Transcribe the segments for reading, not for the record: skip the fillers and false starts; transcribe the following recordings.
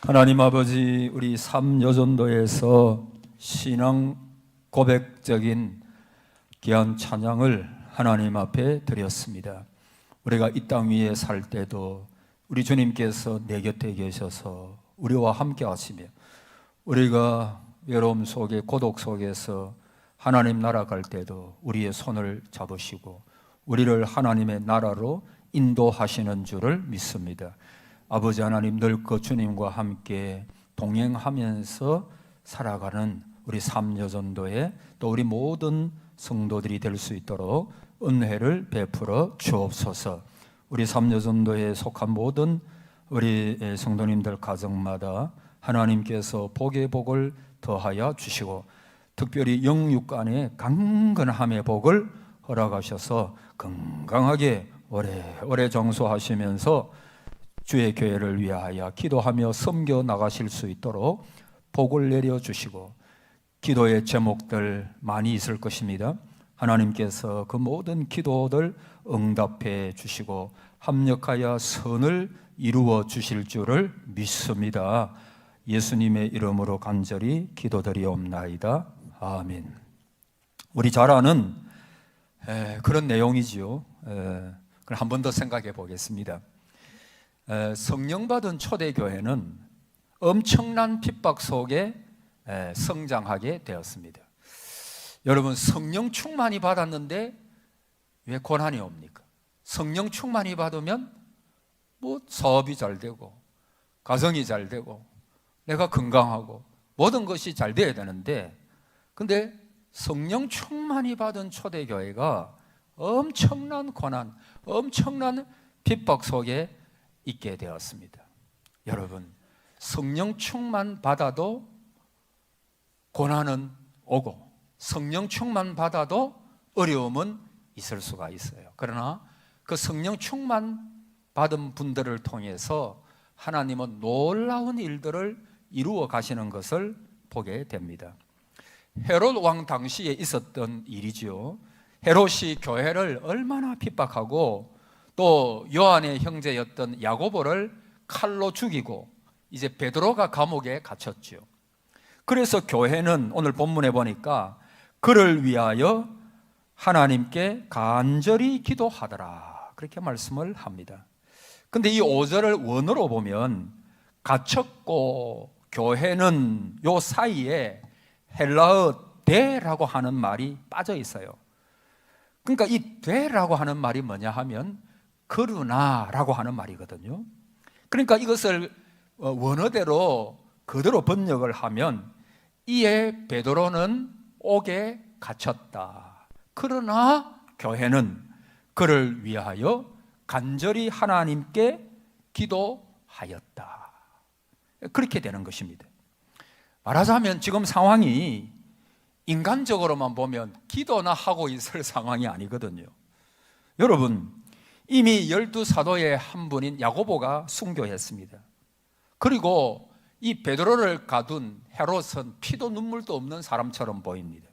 하나님 아버지, 우리 삼여전도에서 신앙 고백적인 귀한 찬양을 하나님 앞에 드렸습니다. 우리가 이 땅 위에 살 때도 우리 주님께서 내 곁에 계셔서 우리와 함께 하시며, 우리가 외로움 속에 고독 속에서 하나님 나라 갈 때도 우리의 손을 잡으시고 우리를 하나님의 나라로 인도하시는 줄을 믿습니다. 아버지 하나님, 늘 그 주님과 함께 동행하면서 살아가는 우리 삼여전도에 또 우리 모든 성도들이 될 수 있도록 은혜를 베풀어 주옵소서. 우리 삼여전도에 속한 모든 우리 성도님들 가정마다 하나님께서 복의 복을 더하여 주시고, 특별히 영육간의 강건함의 복을 허락하셔서 건강하게 오래오래 장수하시면서 주의 교회를 위하여 기도하며 섬겨 나가실 수 있도록 복을 내려주시고, 기도의 제목들 많이 있을 것입니다. 하나님께서 그 모든 기도들 응답해 주시고 합력하여 선을 이루어 주실 줄을 믿습니다. 예수님의 이름으로 간절히 기도드리옵나이다. 아멘. 우리 잘 아는 그런 내용이지요. 그럼 한 번 더 생각해 보겠습니다. 성령 받은 초대교회는 엄청난 핍박 속에 성장하게 되었습니다. 여러분, 성령 충만이 받았는데 왜 고난이 옵니까? 성령 충만이 받으면 뭐 사업이 잘 되고 가정이 잘 되고 내가 건강하고 모든 것이 잘 돼야 되는데, 근데 성령 충만이 받은 초대교회가 엄청난 고난, 엄청난 핍박 속에 있게 되었습니다. 여러분, 성령 충만 받아도 고난은 오고 성령 충만 받아도 어려움은 있을 수가 있어요. 그러나 그 성령 충만 받은 분들을 통해서 하나님은 놀라운 일들을 이루어 가시는 것을 보게 됩니다. 헤롯 왕 당시에 있었던 일이지요. 헤롯이 교회를 얼마나 핍박하고 또 요한의 형제였던 야고보를 칼로 죽이고 이제 베드로가 감옥에 갇혔죠. 그래서 교회는 오늘 본문에 보니까 그를 위하여 하나님께 간절히 기도하더라, 그렇게 말씀을 합니다. 근데 이 5절을 원어로 보면 갇혔고 교회는 요 사이에 헬라어 되라고 하는 말이 빠져 있어요. 그러니까 이 되라고 하는 말이 뭐냐 하면 그러나라고 하는 말이거든요. 그러니까 이것을 원어대로 그대로 번역을 하면 이에 베드로는 옥에 갇혔다. 그러나 교회는 그를 위하여 간절히 하나님께 기도하였다. 그렇게 되는 것입니다. 말하자면 지금 상황이 인간적으로만 보면 기도나 하고 있을 상황이 아니거든요. 여러분, 이미 12사도의 한 분인 야고보가 순교했습니다. 그리고 이 베드로를 가둔 헤롯은 피도 눈물도 없는 사람처럼 보입니다.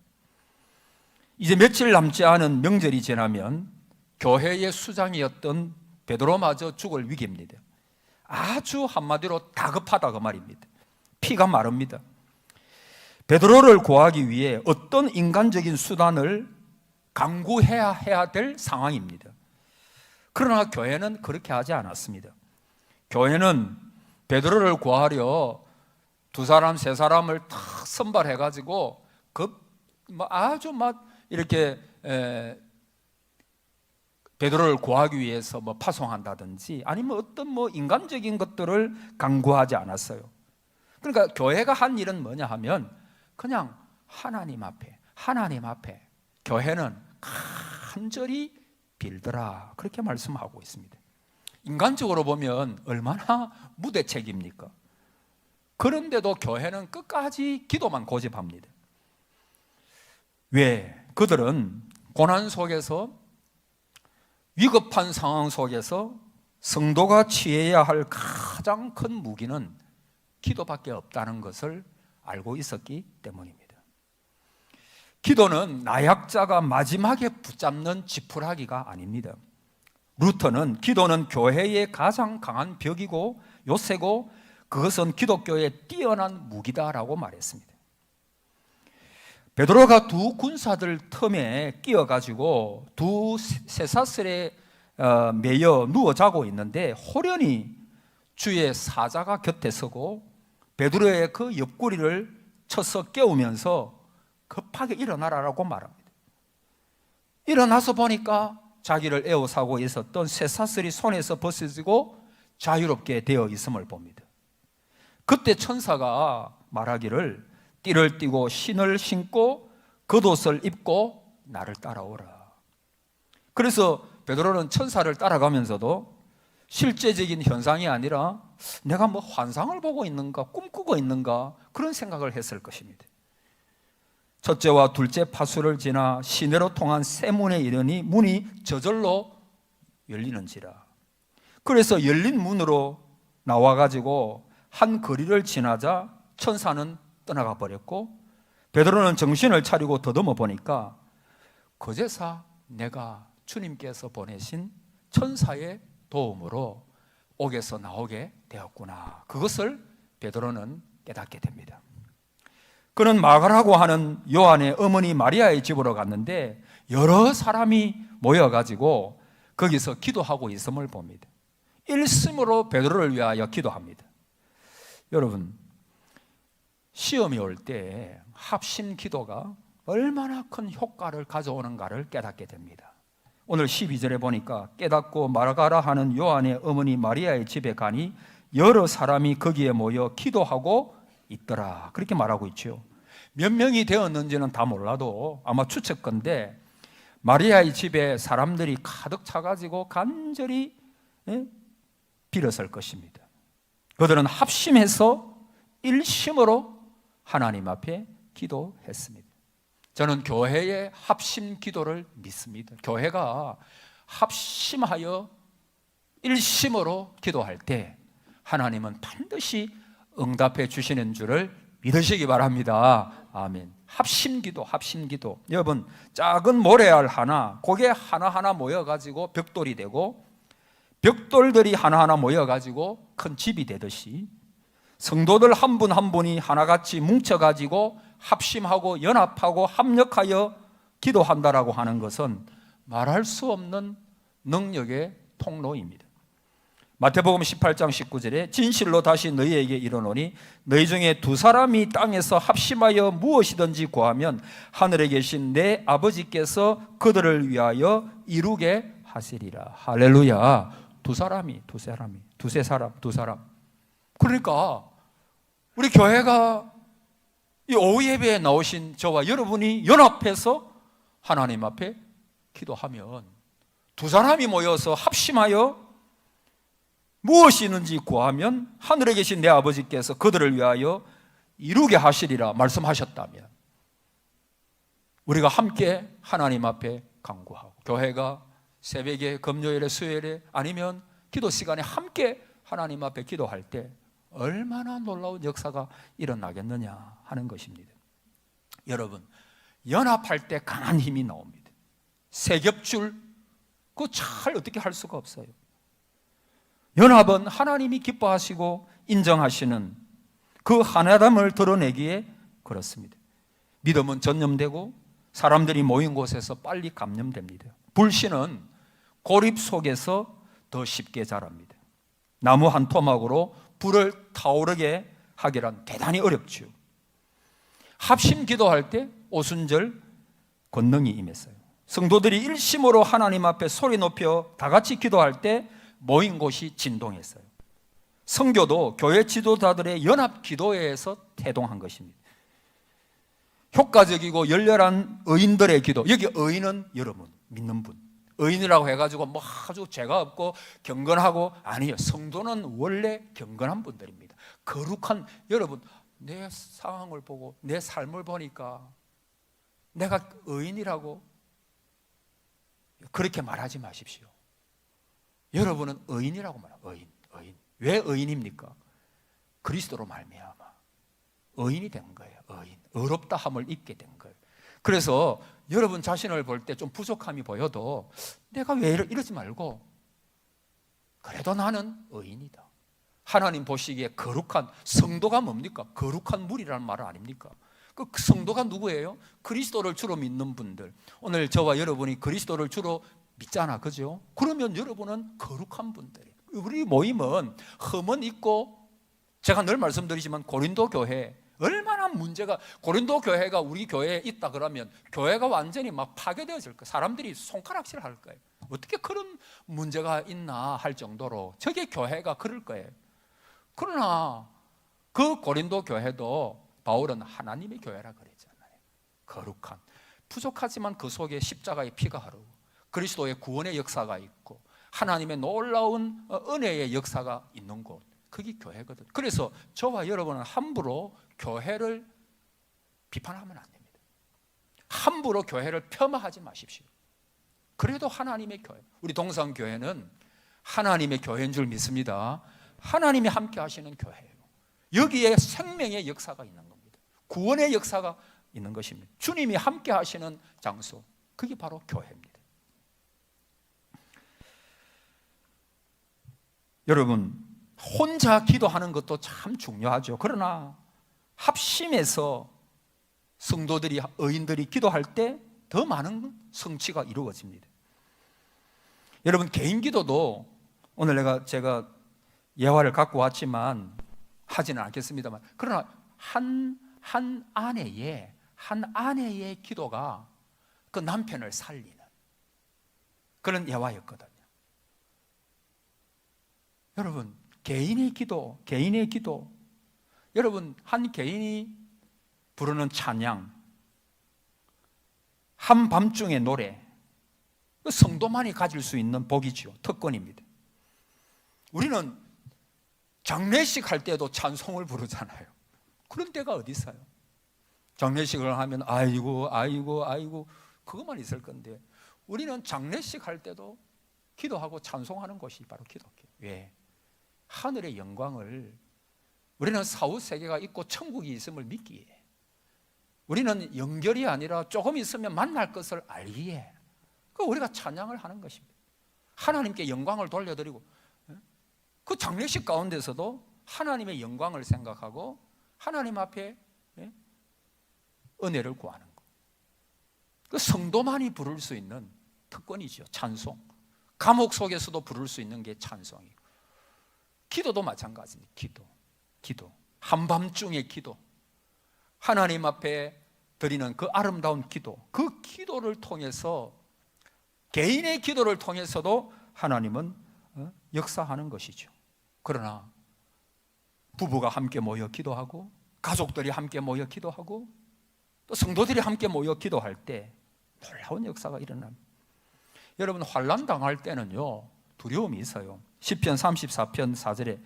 이제 며칠 남지 않은 명절이 지나면 교회의 수장이었던 베드로마저 죽을 위기입니다. 아주 한마디로 다급하다 그 말입니다. 피가 마릅니다. 베드로를 구하기 위해 어떤 인간적인 수단을 강구해야 될 상황입니다. 그러나 교회는 그렇게 하지 않았습니다. 교회는 베드로를 구하려 2사람, 3사람을 다 선발해가지고 아주 이렇게 베드로를 구하기 위해서 파송한다든지 아니면 어떤 인간적인 것들을 강구하지 않았어요. 그러니까 교회가 한 일은 뭐냐 하면 그냥 하나님 앞에 교회는 간절히 빌더라, 그렇게 말씀하고 있습니다. 인간적으로 보면 얼마나 무대책입니까? 그런데도 교회는 끝까지 기도만 고집합니다. 왜? 그들은 고난 속에서, 위급한 상황 속에서 성도가 취해야 할 가장 큰 무기는 기도밖에 없다는 것을 알고 있었기 때문입니다. 기도는 나약자가 마지막에 붙잡는 지푸라기가 아닙니다. 루터는 기도는 교회의 가장 강한 벽이고 요새고 그것은 기독교의 뛰어난 무기다라고 말했습니다. 베드로가 두 군사들 틈에 끼어가지고 두 쇠사슬에 매여 누워 자고 있는데 호련히 주의 사자가 곁에 서고 베드로의 그 옆구리를 쳐서 깨우면서 급하게 일어나라라고 말합니다. 일어나서 보니까 자기를 에워싸고 있었던 쇠사슬이 손에서 벗어지고 자유롭게 되어 있음을 봅니다. 그때 천사가 말하기를 띠를 띠고 신을 신고 겉옷을 입고 나를 따라오라. 그래서 베드로는 천사를 따라가면서도 실제적인 현상이 아니라 내가 뭐 환상을 보고 있는가 꿈꾸고 있는가 그런 생각을 했을 것입니다. 첫째와 둘째 파수를 지나 시내로 통한 새 문에 이르니 문이 저절로 열리는지라. 그래서 열린 문으로 나와가지고 한 거리를 지나자 천사는 떠나가 버렸고 베드로는 정신을 차리고 더듬어 보니까 그제서 내가 주님께서 보내신 천사의 도움으로 옥에서 나오게 되었구나. 그것을 베드로는 깨닫게 됩니다. 그는 마가라고 하는 요한의 어머니 마리아의 집으로 갔는데 여러 사람이 모여가지고 거기서 기도하고 있음을 봅니다. 일심으로 베드로를 위하여 기도합니다. 여러분, 시험이 올 때 합심 기도가 얼마나 큰 효과를 가져오는가를 깨닫게 됩니다. 오늘 12절에 보니까 깨닫고 마가라 하는 요한의 어머니 마리아의 집에 가니 여러 사람이 거기에 모여 기도하고 있더라. 그렇게 말하고 있죠. 몇 명이 되었는지는 다 몰라도 아마 추측건데 마리아의 집에 사람들이 가득 차가지고 간절히 빌었을 것입니다. 그들은 합심해서 일심으로 하나님 앞에 기도했습니다. 저는 교회의 합심 기도를 믿습니다. 교회가 합심하여 일심으로 기도할 때 하나님은 반드시 응답해 주시는 줄을 믿으시기 바랍니다. 아멘. 합심기도, 합심기도. 여러분, 작은 모래알 하나, 그게 하나하나 모여가지고 벽돌이 되고 벽돌들이 하나하나 모여가지고 큰 집이 되듯이 성도들 한 분 한 분이 하나같이 뭉쳐가지고 합심하고 연합하고 합력하여 기도한다라고 하는 것은 말할 수 없는 능력의 통로입니다. 마태복음 18장 19절에 진실로 다시 너희에게 이르노니 너희 중에 두 사람이 땅에서 합심하여 무엇이든지 구하면 하늘에 계신 내 아버지께서 그들을 위하여 이루게 하시리라. 할렐루야. 두 사람. 그러니까 우리 교회가 이 오후 예배에 나오신 저와 여러분이 연합해서 하나님 앞에 기도하면 두 사람이 모여서 합심하여 무엇이 있는지 구하면 하늘에 계신 내 아버지께서 그들을 위하여 이루게 하시리라 말씀하셨다면 우리가 함께 하나님 앞에 간구하고 교회가 새벽에 금요일에 수요일에 아니면 기도 시간에 함께 하나님 앞에 기도할 때 얼마나 놀라운 역사가 일어나겠느냐 하는 것입니다. 여러분, 연합할 때 강한 힘이 나옵니다. 세 겹줄 그거 잘 어떻게 할 수가 없어요. 연합은 하나님이 기뻐하시고 인정하시는 그 하나됨을 드러내기에 그렇습니다. 믿음은 전염되고 사람들이 모인 곳에서 빨리 감염됩니다. 불신은 고립 속에서 더 쉽게 자랍니다. 나무 한 토막으로 불을 타오르게 하기란 대단히 어렵죠. 합심 기도할 때 오순절 권능이 임했어요. 성도들이 일심으로 하나님 앞에 소리 높여 다 같이 기도할 때 모인 곳이 진동했어요. 선교도 교회 지도자들의 연합 기도회에서 태동한 것입니다. 효과적이고 열렬한 의인들의 기도. 여기 의인은 여러분 믿는 분. 의인이라고 해가지고 뭐 아주 죄가 없고 경건하고 아니에요. 성도는 원래 경건한 분들입니다. 거룩한 여러분 내 상황을 보고 내 삶을 보니까 내가 의인이라고 그렇게 말하지 마십시오. 여러분은 의인이라고 말해요. 의인. 왜 의인입니까? 그리스도로 말미암아 의인이 된 거예요. 의인. 의롭다 함을 입게 된 거예요. 그래서 여러분 자신을 볼 때 좀 부족함이 보여도 내가 왜 이러지 말고 그래도 나는 의인이다. 하나님 보시기에 거룩한 성도가 뭡니까? 거룩한 물이라는 말 아닙니까? 그 성도가 누구예요? 그리스도를 주로 믿는 분들. 오늘 저와 여러분이 그리스도를 주로 믿잖아, 그죠? 그러면 여러분은 거룩한 분들이에요. 우리 모임은 흠은 있고, 제가 늘 말씀드리지만 고린도 교회 얼마나 문제가, 고린도 교회가 우리 교회에 있다 그러면 교회가 완전히 막 파괴되어질 거예요. 사람들이 손가락질 할 거예요. 어떻게 그런 문제가 있나 할 정도로 저게 교회가 그럴 거예요. 그러나 그 고린도 교회도 바울은 하나님의 교회라 그랬잖아요. 거룩한, 부족하지만 그 속에 십자가의 피가 흐르고 그리스도의 구원의 역사가 있고 하나님의 놀라운 은혜의 역사가 있는 곳, 그게 교회거든. 그래서 저와 여러분은 함부로 교회를 비판하면 안 됩니다. 함부로 교회를 폄하하지 마십시오. 그래도 하나님의 교회, 우리 동산교회는 하나님의 교회인 줄 믿습니다. 하나님이 함께 하시는 교회예요. 여기에 생명의 역사가 있는 겁니다. 구원의 역사가 있는 것입니다. 주님이 함께 하시는 장소, 그게 바로 교회입니다. 여러분, 혼자 기도하는 것도 참 중요하죠. 그러나 합심해서 성도들이, 의인들이 기도할 때 더 많은 성취가 이루어집니다. 여러분, 개인 기도도 오늘 제가 예화를 갖고 왔지만 하지는 않겠습니다만, 그러나 한 아내의 기도가 그 남편을 살리는 그런 예화였거든요. 여러분, 개인의 기도, 여러분, 한 개인이 부르는 찬양, 한밤중의 노래, 그 성도만이 가질 수 있는 복이죠. 특권입니다. 우리는 장례식 할 때도 찬송을 부르잖아요. 그런 때가 어디 있어요? 장례식을 하면 아이고 그것만 있을 건데, 우리는 장례식 할 때도 기도하고 찬송하는 것이 바로 기도예요. 왜? 하늘의 영광을, 우리는 사후세계가 있고 천국이 있음을 믿기에, 우리는 연결이 아니라 조금 있으면 만날 것을 알기에 우리가 찬양을 하는 것입니다. 하나님께 영광을 돌려드리고, 그 장례식 가운데서도 하나님의 영광을 생각하고 하나님 앞에 은혜를 구하는 것, 그 성도만이 부를 수 있는 특권이죠. 찬송. 감옥 속에서도 부를 수 있는 게 찬송이고, 기도도 마찬가지입니다. 기도, 한밤중의 기도, 하나님 앞에 드리는 그 아름다운 기도, 그 기도를 통해서, 개인의 기도를 통해서도 하나님은 역사하는 것이죠. 그러나 부부가 함께 모여 기도하고, 가족들이 함께 모여 기도하고, 또 성도들이 함께 모여 기도할 때 놀라운 역사가 일어납니다. 여러분, 환난 당할 때는요, 두려움이 있어요. 시편 34편 4절에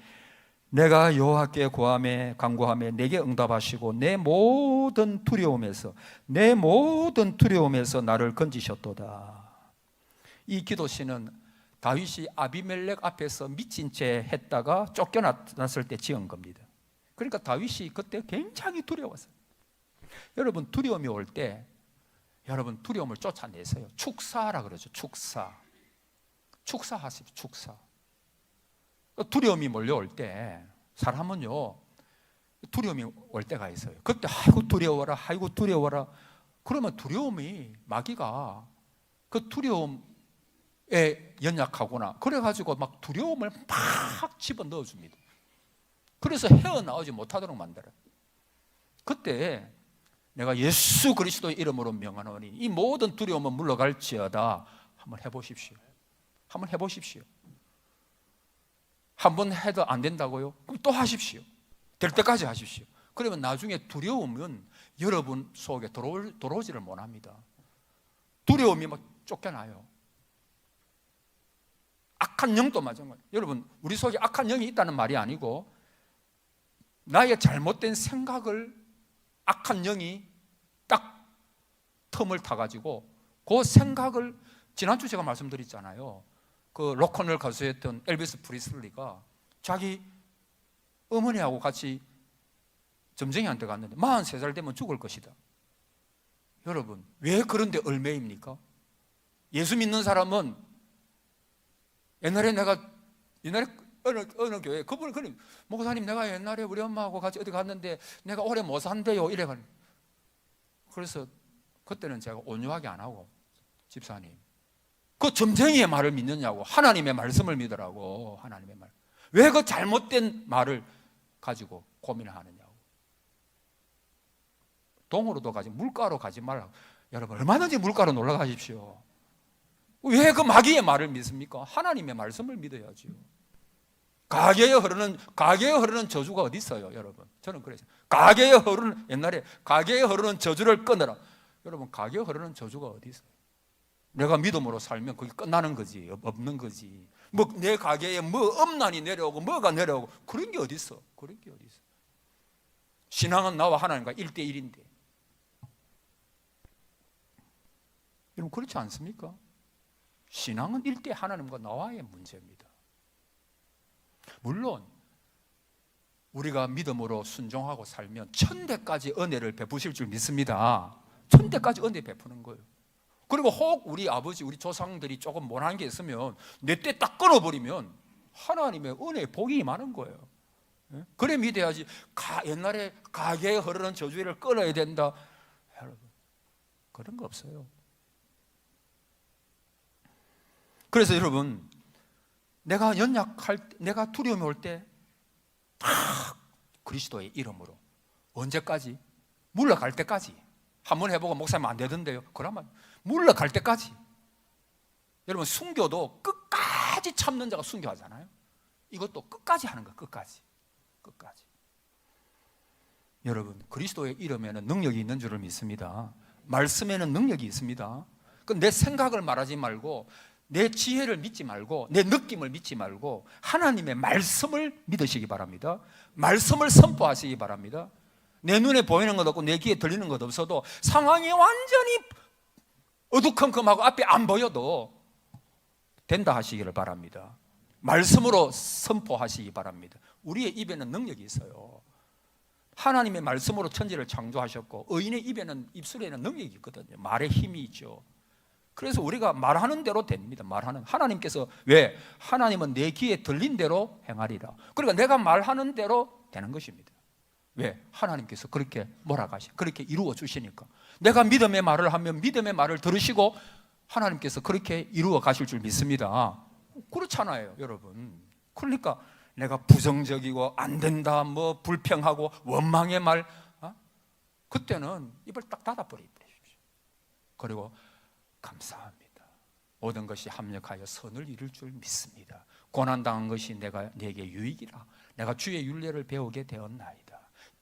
내가 여호와께 구하며 간구하며 내게 응답하시고 내 모든 두려움에서 나를 건지셨도다. 이 기도시는 다윗이 아비멜렉 앞에서 미친 채 했다가 쫓겨났을 때 지은 겁니다. 그러니까 다윗이 그때 굉장히 두려웠어요. 여러분, 두려움이 올 때 여러분 두려움을 쫓아내세요. 축사라 그러죠. 축사하십시오. 축사. 두려움이 몰려올 때 사람은요, 두려움이 올 때가 있어요. 그때 아이고 두려워라. 그러면 두려움이, 마귀가 그 두려움에 연약하거나 그래가지고 막 두려움을 막 집어넣어 줍니다. 그래서 헤어나오지 못하도록 만들어요. 그때 내가 예수 그리스도의 이름으로 명하노니 이 모든 두려움은 물러갈지어다. 한번 해보십시오. 한번 해도 안 된다고요? 그럼 또 하십시오. 될 때까지 하십시오. 그러면 나중에 두려움은 여러분 속에 들어오지를 못합니다. 두려움이 막 쫓겨나요. 악한 영도 마찬가지예요. 여러분, 우리 속에 악한 영이 있다는 말이 아니고, 나의 잘못된 생각을 악한 영이 딱 틈을 타가지고 그 생각을, 지난주 제가 말씀드렸잖아요. 그 로큰롤 가수였던 엘비스 프리슬리가 자기 어머니하고 같이 점쟁이한테 갔는데 43살 되면 죽을 것이다. 여러분, 왜 그런데 얼매입니까? 예수 믿는 사람은 옛날에 어느 교회 그분은 그럼 목사님 내가 옛날에 우리 엄마하고 같이 어디 갔는데 내가 오래 못 산대요 이래가. 그래서 그때는 제가 온유하게 안 하고 집사님 그 점쟁이의 말을 믿느냐고 하나님의 말씀을 믿으라고 하나님의 말. 왜 그 잘못된 말을 가지고 고민을 하느냐고. 동으로도 가지 물가로 가지 말라고. 여러분 얼마든지 물가로 놀러 가십시오. 왜 그 마귀의 말을 믿습니까? 하나님의 말씀을 믿어야지요. 가게에 흐르는 저주가 어디 있어요, 여러분? 저는 그랬어요. 옛날에 가게에 흐르는 저주를 끊어라. 여러분 가게에 흐르는 저주가 어디 있어요? 내가 믿음으로 살면 그게 끝나는 거지, 없는 거지. 뭐 내 가게에 뭐 엄난이 내려오고 뭐가 내려오고 그런 게 어디 있어? 그런 게 어디 있어? 신앙은 나와 하나님과 1대1인데. 여러분 그렇지 않습니까? 신앙은 1대 하나님과 나와의 문제입니다. 물론 우리가 믿음으로 순종하고 살면 천대까지 은혜를 베푸실 줄 믿습니다. 천대까지 은혜 베푸는 거예요. 그리고 혹 우리 아버지, 우리 조상들이 조금 못한 게 있으면 내 때 딱 끊어버리면 하나님의 은혜 복이 많은 거예요. 그래 믿어야지. 옛날에 가게에 흐르는 저주를 끊어야 된다. 여러분 그런 거 없어요. 그래서 여러분 내가 연약할 때, 내가 두려움이 올 때 다 그리스도의 이름으로 언제까지? 물러갈 때까지. 한번 해보고 목사님 안 되던데요. 그러면 물러갈 때까지. 여러분 순교도 끝까지 참는 자가 순교하잖아요. 이것도 끝까지 하는 거예요. 끝까지. 여러분 그리스도의 이름에는 능력이 있는 줄을 믿습니다. 말씀에는 능력이 있습니다. 내 생각을 말하지 말고 내 지혜를 믿지 말고 내 느낌을 믿지 말고 하나님의 말씀을 믿으시기 바랍니다. 말씀을 선포하시기 바랍니다. 내 눈에 보이는 것 없고 내 귀에 들리는 것 없어도 상황이 완전히 어두컴컴하고 앞에 안 보여도 된다 하시기를 바랍니다. 말씀으로 선포하시기 바랍니다. 우리의 입에는 능력이 있어요. 하나님의 말씀으로 천지를 창조하셨고 의인의 입술에는 능력이 있거든요. 말에 힘이 있죠. 그래서 우리가 말하는 대로 됩니다. 하나님께서 왜? 하나님은 내 귀에 들린 대로 행하리라. 그러니까 내가 말하는 대로 되는 것입니다. 왜? 하나님께서 그렇게 그렇게 이루어 주시니까. 내가 믿음의 말을 하면 믿음의 말을 들으시고 하나님께서 그렇게 이루어 가실 줄 믿습니다. 그렇잖아요, 여러분. 그러니까 내가 부정적이고 안 된다, 뭐 불평하고 원망의 말, 그때는 입을 딱 닫아버리십시오. 그리고 감사합니다. 모든 것이 합력하여 선을 이룰 줄 믿습니다. 고난당한 것이 내게 유익이라. 내가 주의 율례를 배우게 되었나이다.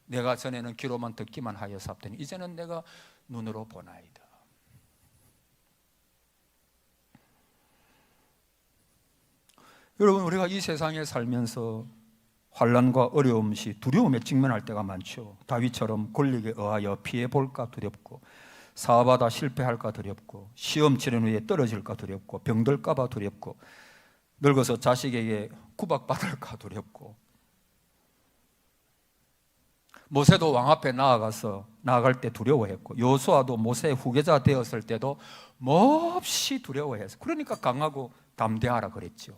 내가 전에는 귀로만 듣기만 하였사옵더니 이제는 내가 눈으로 보나이다. 여러분 우리가 이 세상에 살면서 환난과 어려움 시 두려움에 직면할 때가 많죠. 다윗처럼 권력에 의하여 피해볼까 두렵고 사업하다 실패할까 두렵고 시험 치른 후에 떨어질까 두렵고 병들까 봐 두렵고 늙어서 자식에게 구박받을까 두렵고 모세도 왕 앞에 나아갈 때 두려워했고 여호수아도 모세의 후계자 되었을 때도 몹시 두려워했어요. 그러니까 강하고 담대하라 그랬죠.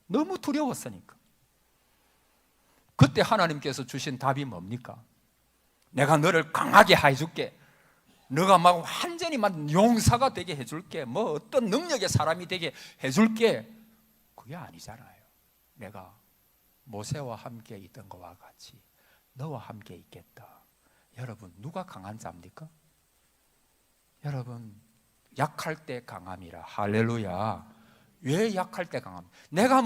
너무 두려웠으니까. 그때 하나님께서 주신 답이 뭡니까? 내가 너를 강하게 해줄게. 너가 막 완전히 막 용사가 되게 해줄게. 뭐 어떤 능력의 사람이 되게 해줄게. 그게 아니잖아요. 내가 모세와 함께 있던 것과 같이 너와 함께 있겠다. 여러분 누가 강한 자입니까? 여러분 약할 때 강함이라. 할렐루야. 왜 약할 때 강합니까? 내가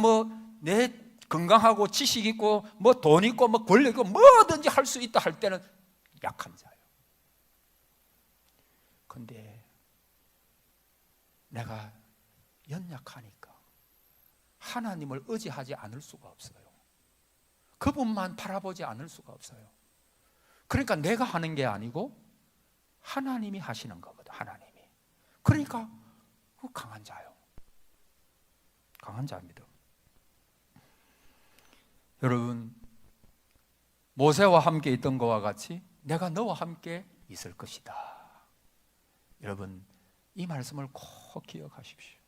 내 건강하고 지식 있고 돈 있고 권력 있고 뭐든지 할 수 있다 할 때는 약한 자예요. 근데 내가 연약하니까 하나님을 의지하지 않을 수가 없어요. 그분만 바라보지 않을 수가 없어요. 그러니까 내가 하는 게 아니고 하나님이 하시는 거거든. 하나님이. 그러니까 강한 자요. 강한 자입니다. 여러분 모세와 함께 있던 것과 같이 내가 너와 함께 있을 것이다. 여러분 이 말씀을 꼭 기억하십시오.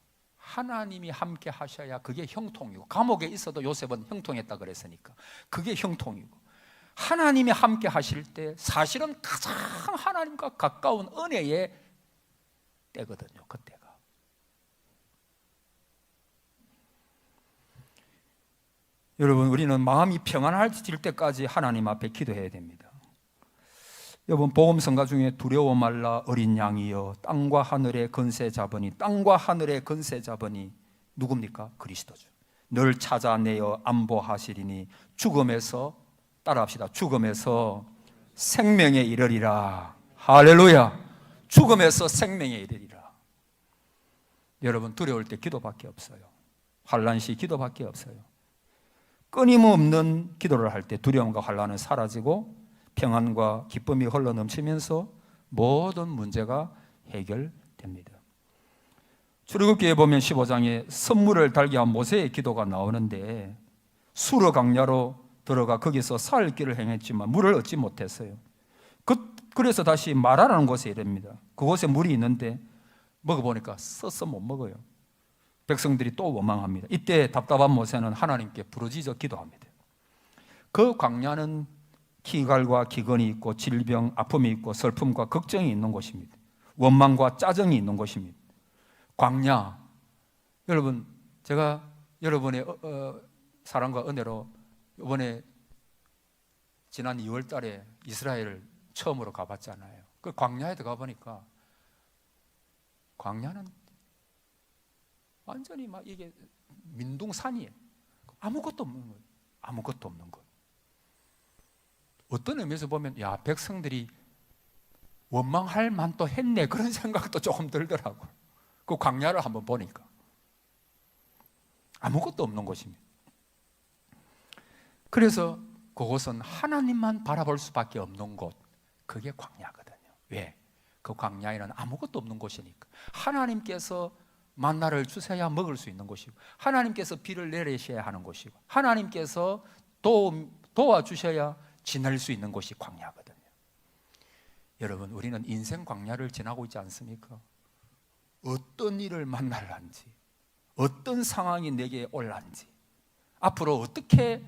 하나님이 함께 하셔야 그게 형통이고, 감옥에 있어도 요셉은 형통했다 그랬으니까 그게 형통이고, 하나님이 함께 하실 때 사실은 가장 하나님과 가까운 은혜의 때거든요. 그때가. 여러분, 우리는 마음이 평안해질 때까지 하나님 앞에 기도해야 됩니다. 여러분, 복음성가 중에 두려워 말라 어린 양이여 땅과 하늘의 건세 잡으니, 땅과 하늘의 건세 잡으니 누굽니까? 그리스도죠. 늘 찾아내어 안보하시리니 죽음에서, 따라합시다, 죽음에서 생명에 이르리라. 할렐루야. 죽음에서 생명에 이르리라. 여러분, 두려울 때 기도밖에 없어요. 환난 시 기도밖에 없어요. 끊임없는 기도를 할 때 두려움과 환난은 사라지고 평안과 기쁨이 흘러넘치면서 모든 문제가 해결됩니다. 출애굽기에 보면 15장에 선물을 달게 한 모세의 기도가 나오는데, 수르 강야로 들어가 거기서 살 길을 행했지만 물을 얻지 못했어요. 그래서 다시 마라라는 곳에 이릅니다. 그곳에 물이 있는데 먹어보니까 써서 못 먹어요. 백성들이 또 원망합니다. 이때 답답한 모세는 하나님께 부르짖어 기도합니다. 그 광야는 기갈과 기근이 있고 질병, 아픔이 있고 슬픔과 걱정이 있는 곳입니다. 원망과 짜증이 있는 곳입니다. 광야, 여러분, 제가 여러분의 사랑과 은혜로 이번에 지난 2월 달에 이스라엘을 처음으로 가봤잖아요. 그 광야에 들어가 보니까 광야는 완전히 막 이게 민둥산이에요. 아무것도 없는 거예요. 아무것도 없는 거예요. 어떤 의미에서 보면, 야, 백성들이 원망할 만도 했네, 그런 생각도 조금 들더라고요. 그 광야를 한번 보니까 아무것도 없는 곳입니다. 그래서 그곳은 하나님만 바라볼 수밖에 없는 곳, 그게 광야거든요. 왜? 그 광야에는 아무것도 없는 곳이니까. 하나님께서 만나를 주셔야 먹을 수 있는 곳이고, 하나님께서 비를 내리셔야 하는 곳이고, 하나님께서 도와주셔야 지낼 수 있는 곳이 광야거든요. 여러분, 우리는 인생 광야를 지나고 있지 않습니까? 어떤 일을 만날란지, 어떤 상황이 내게 올란지, 앞으로 어떻게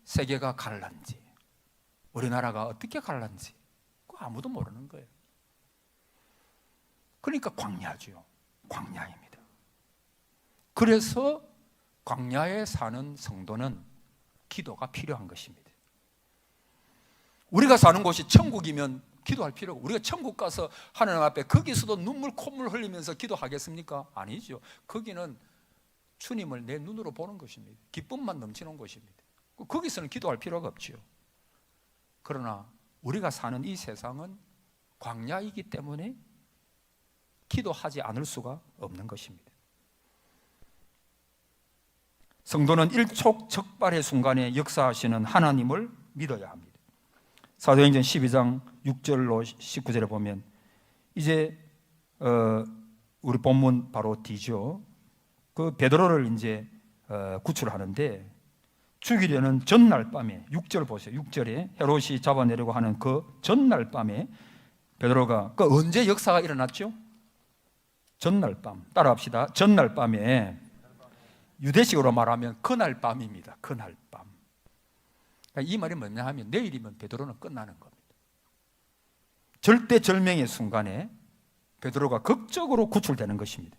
세계가 갈란지, 우리나라가 어떻게 갈란지 그거 아무도 모르는 거예요. 그러니까 광야죠. 광야입니다. 그래서 광야에 사는 성도는 기도가 필요한 것입니다. 우리가 사는 곳이 천국이면 기도할 필요가, 우리가 천국 가서 하나님 앞에 거기서도 눈물 콧물 흘리면서 기도하겠습니까? 아니죠. 거기는 주님을 내 눈으로 보는 것입니다. 기쁨만 넘치는 곳입니다. 거기서는 기도할 필요가 없지요. 그러나 우리가 사는 이 세상은 광야이기 때문에 기도하지 않을 수가 없는 것입니다. 성도는 일촉즉발의 순간에 역사하시는 하나님을 믿어야 합니다. 사도행전 12장 6절로 19절에 보면, 이제 우리 본문 바로 뒤죠. 그 베드로를 이제 구출하는데, 죽이려는 전날 밤에, 6절 보세요. 6절에 헤롯이 잡아내려고 하는 그 전날 밤에 베드로가, 그 언제 역사가 일어났죠? 전날 밤. 따라합시다. 전날 밤에, 유대식으로 말하면 그날 밤입니다. 그날 밤. 이 말이 뭐냐 하면, 내일이면 베드로는 끝나는 겁니다. 절대절명의 순간에 베드로가 극적으로 구출되는 것입니다.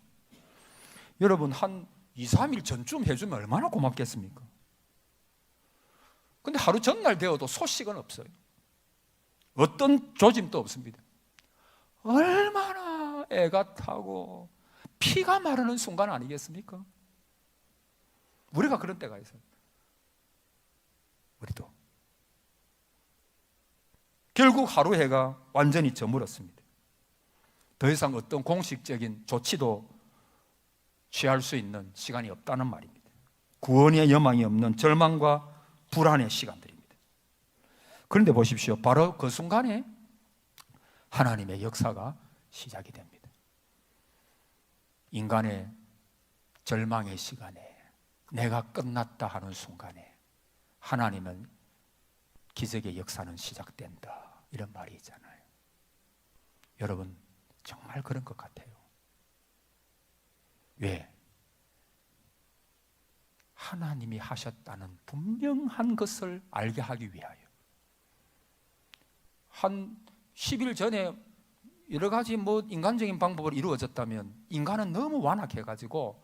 여러분, 한 2, 3일 전쯤 해주면 얼마나 고맙겠습니까? 근데 하루 전날 되어도 소식은 없어요. 어떤 조짐도 없습니다. 얼마나 애가 타고 피가 마르는 순간 아니겠습니까? 우리가 그런 때가 있어요. 우리도 결국 하루 해가 완전히 저물었습니다. 더 이상 어떤 공식적인 조치도 취할 수 있는 시간이 없다는 말입니다. 구원의 여망이 없는 절망과 불안의 시간들입니다. 그런데 보십시오. 바로 그 순간에 하나님의 역사가 시작이 됩니다. 인간의 절망의 시간에, 내가 끝났다 하는 순간에 하나님은 기적의 역사는 시작된다, 이런 말이 있잖아요. 여러분, 정말 그런 것 같아요. 왜? 하나님이 하셨다는 분명한 것을 알게 하기 위하여. 한 10일 전에 여러 가지 인간적인 방법으로 이루어졌다면 인간은 너무 완악해가지고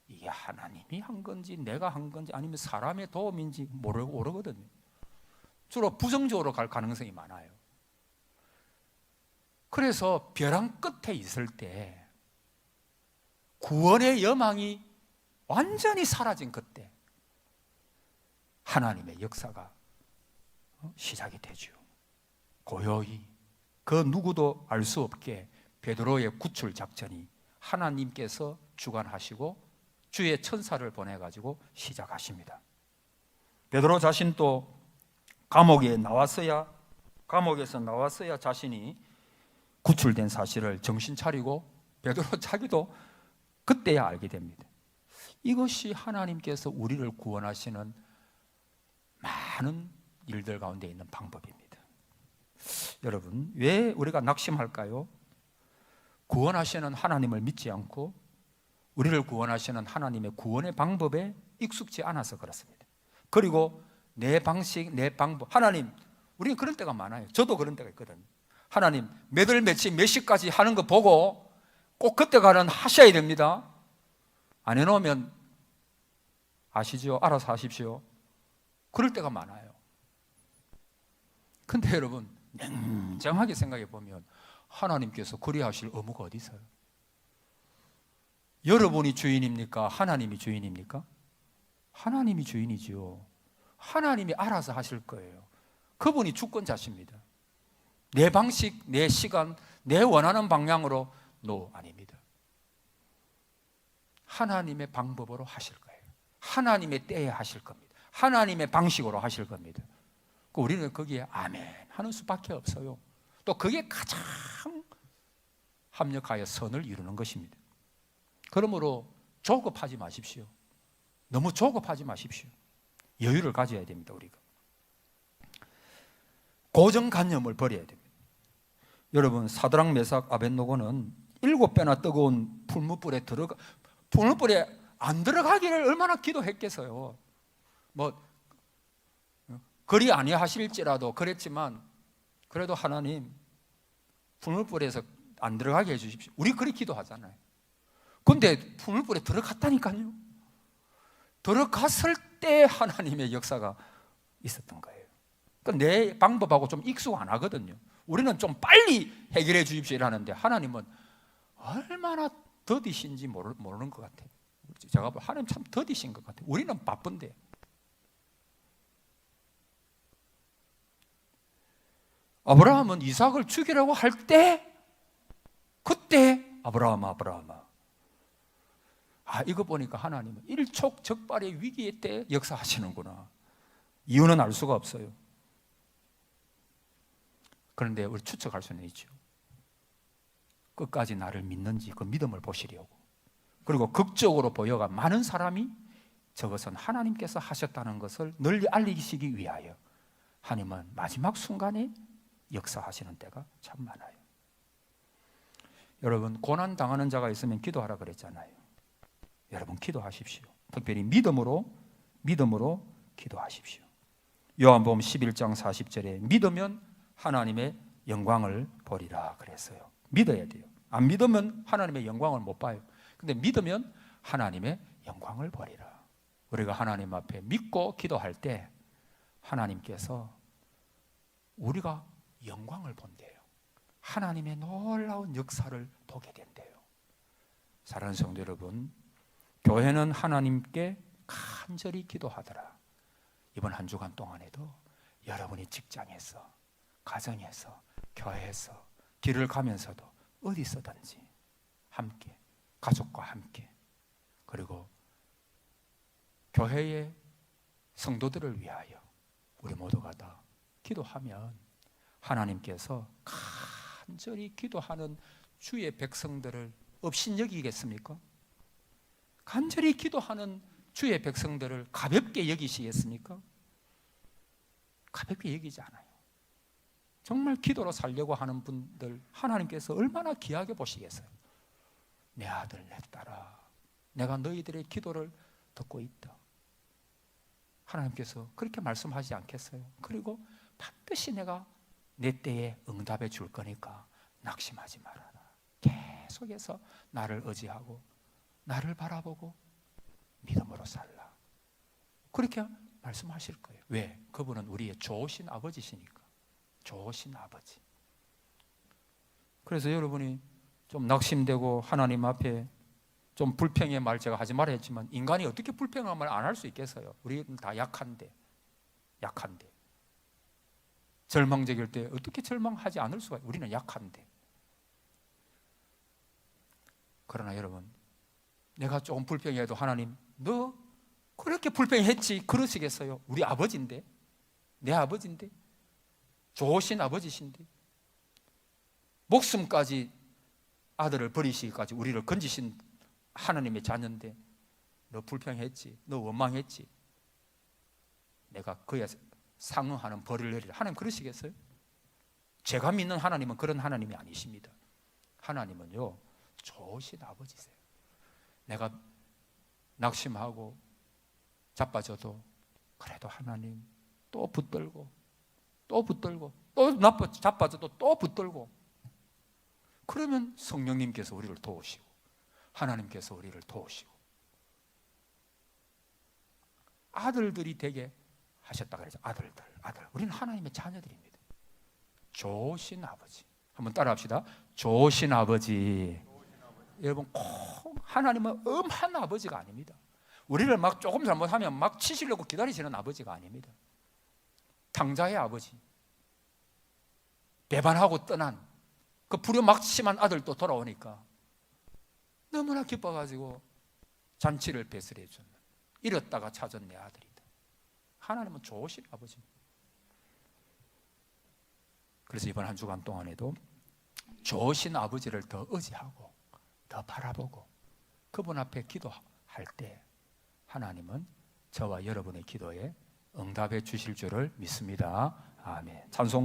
이게 하나님이 한 건지 내가 한 건지 아니면 사람의 도움인지 모르거든요. 주로 부정적으로 갈 가능성이 많아요. 그래서 벼랑 끝에 있을 때 구원의 여망이 완전히 사라진 그때 하나님의 역사가 시작이 되죠. 고요히 그 누구도 알 수 없게 베드로의 구출 작전이 하나님께서 주관하시고 주의 천사를 보내가지고 시작하십니다. 베드로 자신도 감옥에서 나왔어야 자신이 구출된 사실을 정신 차리고 베드로 자기도 그때야 알게 됩니다. 이것이 하나님께서 우리를 구원하시는 많은 일들 가운데 있는 방법입니다. 여러분, 왜 우리가 낙심할까요? 구원하시는 하나님을 믿지 않고 우리를 구원하시는 하나님의 구원의 방법에 익숙지 않아서 그렇습니다. 그리고 내 방식, 내 방법, 하나님, 우리는 그런 때가 많아요. 저도 그런 때가 있거든요. 하나님, 몇 월 며칠 몇 시까지 하는 거 보고 꼭 그때가는 하셔야 됩니다. 안 해놓으면 아시죠? 알아서 하십시오. 그럴 때가 많아요. 근데 여러분, 냉정하게 생각해 보면 하나님께서 그리하실 의무가 어디 있어요? 여러분이 주인입니까? 하나님이 주인입니까? 하나님이 주인이죠. 하나님이 알아서 하실 거예요. 그분이 주권자십니다. 내 방식, 내 시간, 내 원하는 방향으로 아닙니다. 하나님의 방법으로 하실 거예요. 하나님의 때에 하실 겁니다. 하나님의 방식으로 하실 겁니다. 우리는 거기에 아멘 하는 수밖에 없어요. 또 그게 가장 합력하여 선을 이루는 것입니다. 그러므로 조급하지 마십시오. 너무 조급하지 마십시오. 여유를 가져야 됩니다. 우리가 고정관념을 버려야 됩니다. 여러분, 사드락 메삭 아벳노고는 7배나 뜨거운 풀무불에 안 들어가기를 얼마나 기도했겠어요. 그리 아니하실지라도 그랬지만 그래도 하나님 풀무불에서 안 들어가게 해주십시오. 우리 그리 기도하잖아요. 근데 풀무불에 들어갔다니까요. 들어갔을 때 하나님의 역사가 있었던 거예요. 내 방법하고 좀 익숙 안 하거든요. 우리는 좀 빨리 해결해 주십시오 이러는데 하나님은 얼마나 더디신지 모르는 것 같아요. 제가 하나님 참 더디신 것 같아요. 우리는 바쁜데. 아브라함은 이삭을 죽이라고 할 때 그때 아브라함아 이거 보니까 하나님은 일촉즉발의 위기의 때 역사하시는구나. 이유는 알 수가 없어요. 그런데 우리 추측할 수는 있죠. 끝까지 나를 믿는지 그 믿음을 보시려고. 그리고 극적으로 보여가 많은 사람이 저것은 하나님께서 하셨다는 것을 널리 알리시기 위하여 하나님은 마지막 순간에 역사하시는 때가 참 많아요. 여러분, 고난 당하는 자가 있으면 기도하라 그랬잖아요. 여러분, 기도하십시오. 특별히 믿음으로 기도하십시오. 요한복음 11장 40절에 믿으면 하나님의 영광을 보리라 그랬어요. 믿어야 돼요. 안 믿으면 하나님의 영광을 못 봐요. 근데 믿으면 하나님의 영광을 보리라. 우리가 하나님 앞에 믿고 기도할 때 하나님께서 우리가 영광을 본대요. 하나님의 놀라운 역사를 보게 된대요. 사랑하는 성도 여러분, 교회는 하나님께 간절히 기도하더라. 이번 한 주간 동안에도 여러분이 직장에서, 가정에서, 교회에서, 길을 가면서도 어디서든지 함께, 가족과 함께, 그리고 교회의 성도들을 위하여 우리 모두가 다 기도하면 하나님께서 간절히 기도하는 주의 백성들을 업신여기겠습니까? 간절히 기도하는 주의 백성들을 가볍게 여기시겠습니까? 가볍게 여기지 않아요. 정말 기도로 살려고 하는 분들 하나님께서 얼마나 귀하게 보시겠어요. 내 아들 내 딸아, 내가 너희들의 기도를 듣고 있다. 하나님께서 그렇게 말씀하지 않겠어요? 그리고 반드시 내가 내 때에 응답해 줄 거니까 낙심하지 말아라. 계속해서 나를 의지하고 나를 바라보고 믿음으로 살라. 그렇게 말씀하실 거예요. 왜? 그분은 우리의 좋으신 아버지시니까. 좋으신 아버지. 그래서 여러분이 좀 낙심되고 하나님 앞에 좀 불평의 말 제가 하지 말아 했지만, 인간이 어떻게 불평한 말 안 할 수 있겠어요? 우리는 다 약한데 절망적일 때 어떻게 절망하지 않을 수가 있어요? 우리는 약한데. 그러나 여러분, 내가 조금 불평해도 하나님 너 그렇게 불평했지 그러시겠어요? 우리 아버지인데, 내 아버지인데, 좋으신 아버지신데, 목숨까지 아들을 버리시기까지 우리를 건지신 하나님의 자녀인데 너 불평했지, 너 원망했지, 내가 그에 상응하는 벌을 내리라. 하나님 그러시겠어요? 제가 믿는 하나님은 그런 하나님이 아니십니다. 하나님은요 좋으신 아버지세요. 내가 낙심하고 자빠져도 그래도 하나님 또 붙들고 또 자빠져도 또 붙들고, 그러면 성령님께서 우리를 도우시고 하나님께서 우리를 도우시고 아들들이 되게 하셨다 그러죠. 아들. 우리는 하나님의 자녀들입니다. 좋으신 아버지. 한번 따라합시다. 좋으신 아버지. 여러분, 꼭 하나님은 엄한 아버지가 아닙니다. 우리를 막 조금 잘못하면 막 치시려고 기다리시는 아버지가 아닙니다. 탕자의 아버지, 배반하고 떠난 그 불효막심한 아들도 돌아오니까 너무나 기뻐가지고 잔치를 배설해 주는, 잃었다가 찾은 내 아들이다. 하나님은 좋으신 아버지입니다. 그래서 이번 한 주간 동안에도 좋으신 아버지를 더 의지하고 더 바라보고 그분 앞에 기도할 때 하나님은 저와 여러분의 기도에 응답해 주실 줄을 믿습니다. 아멘. 찬송.